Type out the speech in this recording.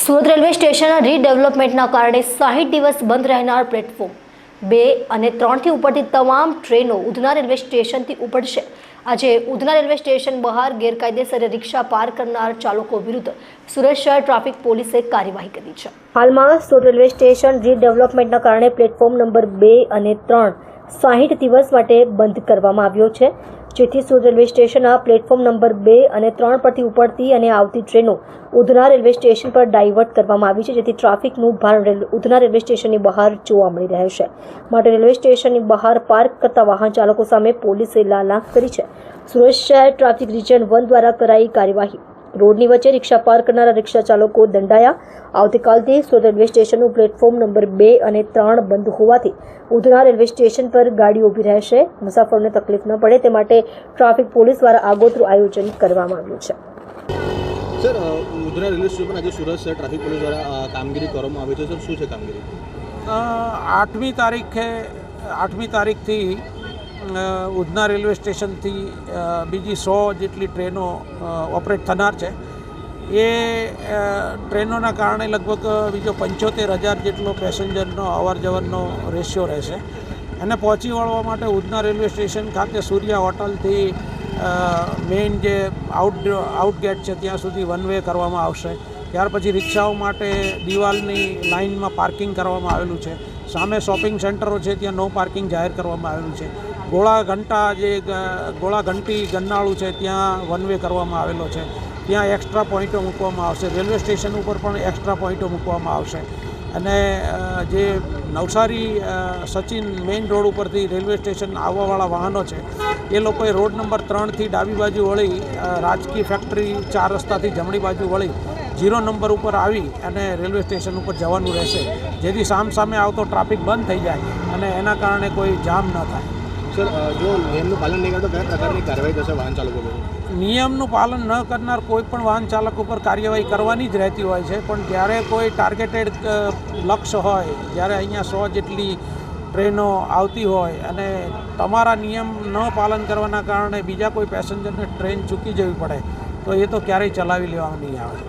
Surat railway સ્ટેશનના રીડેવલપમેન્ટના કારણે 60 દિવસ બંધ રહેનાર પ્લેટફોર્મ 2 અને 3થી ઉપડતી તમામ ટ્રેનો ઉધના રેલવે સ્ટેશનથી ઉપડશે। આજે ઉધના રેલવે સ્ટેશન બહાર ગેરકાયદેસર રિક્ષા પાર્ક કરનાર ચાલકો વિરુદ્ધ સુરત શહેર ટ્રાફિક પોલીસે કાર્યવાહી કરી છે। હાલમાં સુરત રેલવે સ્ટેશન રીડેવલપમેન્ટના કારણે પ્લેટફોર્મ નંબર 2 અને 3 60 દિવસ માટે બંધ કરવામાં આવ્યો છે, જેથી સુરત રેલવે સ્ટેશનના પ્લેટફોર્મ નંબર 2 અને 3 પરથી ઉપડતી અને આવતી ટ્રેનો ઉધના રેલવે સ્ટેશન પર ડાયવર્ટ કરવામાં આવી છે, જેથી ટ્રાફિકનું ભારણ ઉધના રેલવે સ્ટેશનની બહાર જોવા મળી રહ્યું છે। માટે રેલવે સ્ટેશનની બહાર પાર્ક કરતા વાહન ચાલકો સામે પોલીસે લાલાંક કરી છે। સુરત શહેર ટ્રાફિક રિજન 1 દ્વારા કરાઈ કાર્યવાહી। રોડની વચ્ચે રિક્ષા પાર્ક કરનારા રિક્ષા ચાલકો દંડાયા। આવતીકાલથી સુરત રેલવે સ્ટેશનનું પ્લેટફોર્મ નંબર 2 અને 3 બંધ હોવાથી ઉધના રેલવે સ્ટેશન પર ગાડીઓ ઊભી રહેશે। મુસાફરોને તકલીફ ન પડે તે માટે ટ્રાફિક પોલીસ દ્વારા આગોતરું આયોજન કરવામાં આવ્યું છે। સર, ઉધના રેલવે સ્ટેશન પર આજે સુરત શહેર ટ્રાફિક પોલીસ દ્વારા કામગીરી કરવામાં આવી છે। સર, શું છે કામગીરી? 8મી તારીખથી ઉધના રેલવે સ્ટેશનથી બીજી 100 જેટલી ટ્રેનો ઓપરેટ થનાર છે। એ ટ્રેનોના કારણે લગભગ બીજો 75,000 જેટલો પેસેન્જરનો અવર જવરનો રેશિયો રહેશે। એને પહોંચી વળવા માટે ઉધના રેલવે સ્ટેશન ખાતે સૂર્યા હોટલથી મેઇન જે આઉટગેટ છે ત્યાં સુધી વન વે કરવામાં આવશે। ત્યાર પછી રિક્ષાઓ માટે દિવાલની લાઇનમાં પાર્કિંગ કરવામાં આવેલું છે। સામે શોપિંગ સેન્ટરો છે ત્યાં નો પાર્કિંગ જાહેર કરવામાં આવેલું છે। ગોળા ઘંટી ગન્નાળું છે ત્યાં વન વે કરવામાં આવેલો છે, ત્યાં એક્સ્ટ્રા પોઈન્ટો મૂકવામાં આવશે। રેલવે સ્ટેશન ઉપર પણ એક્સ્ટ્રા પોઈન્ટો મૂકવામાં આવશે। અને જે નવસારી સચિન મેઇન રોડ ઉપરથી રેલવે સ્ટેશન આવવાવાળા વાહનો છે એ લોકોએ રોડ નંબર 3થી ડાબી બાજુ વળી રાજકી ફેક્ટરી 4 રસ્તાથી જમણી બાજુ વળી 0 નંબર ઉપર આવી અને રેલવે સ્ટેશન ઉપર જવાનું રહેશે, જેથી સામસામે આવતો ટ્રાફિક બંધ થઈ જાય અને એના કારણે કોઈ જામ ન થાય। સર, જો નિયમનું પાલન નહીં કરે તો કયા પ્રકારની કાર્યવાહી થશે વાહન ચાલકો પર? નિયમનું પાલન ન કરનાર કોઈ પણ વાહન ચાલક ઉપર કાર્યવાહી કરવાની જ રહેતી હોય છે, પણ જ્યારે કોઈ ટાર્ગેટેડ લક્ષ્ય હોય, જ્યારે અહીંયા 100 જેટલી ટ્રેનો આવતી હોય અને તમારા નિયમ ન પાલન કરવાના કારણે બીજા કોઈ પેસેન્જરને ટ્રેન ચૂકી જવી પડે તો એ તો ક્યારેય ચલાવી લેવામાં નહીં આવે।